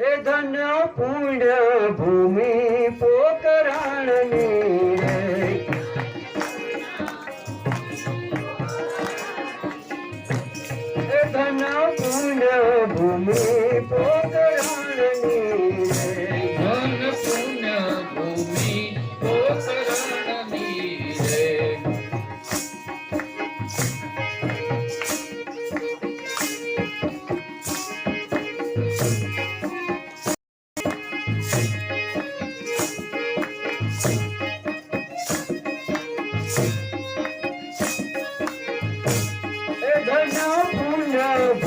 એ ધન્ય પુણ્ય ભૂમિ પોકરણની રે એ ધન્ય પુણ્ય ભૂમિ પોકરણની રે ધન પુણ્ય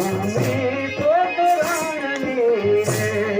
ભૂમિ પોકરણની રે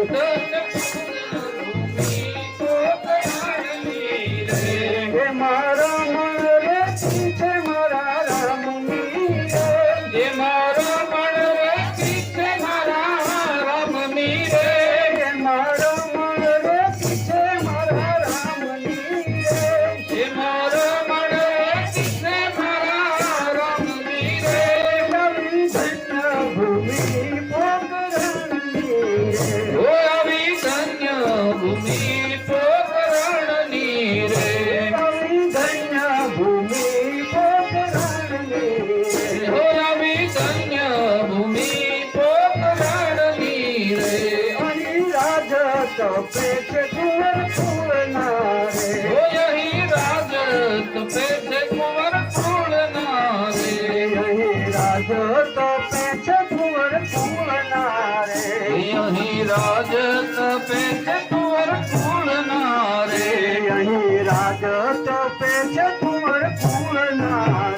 राज तपे छे कुंवर फूलना रे यही राज तपे छे कुंवर फूलना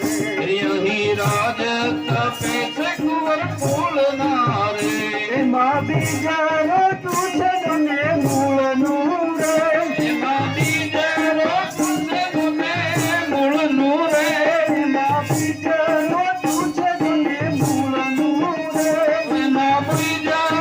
रे यही राज तपे छे कुंवर फूलना रे मां बीजारो तुझे गने मूल नूरे मां बीजारो तुझे गने मूल नूरे मां बीजारो तुझे गने मूल नूरे मां बीजारो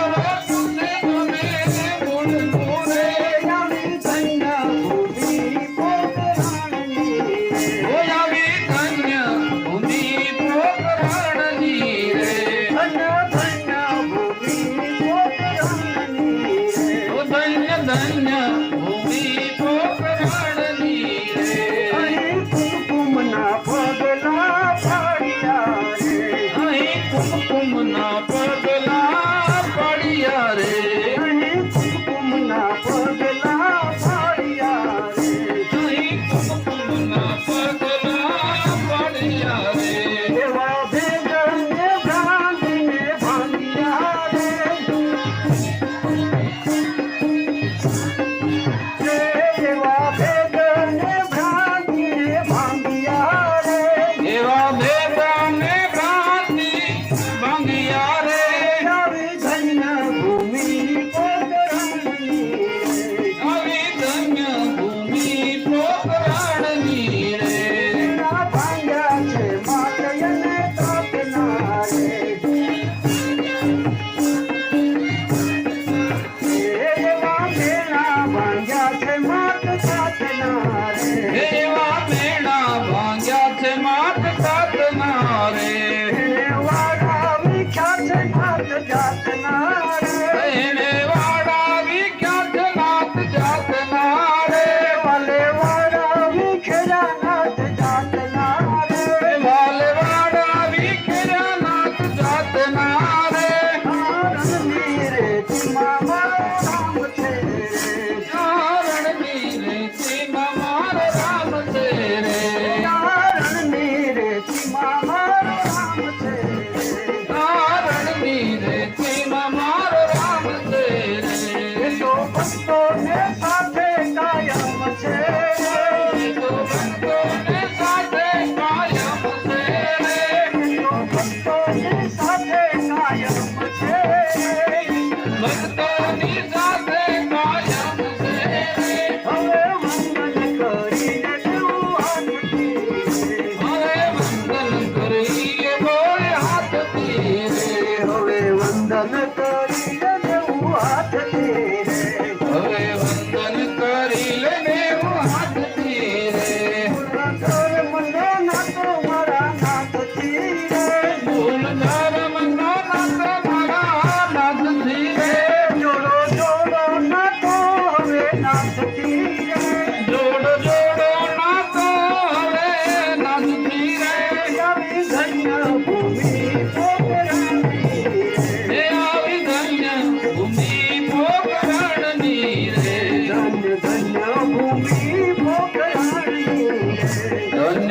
જોડો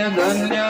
ધન્ય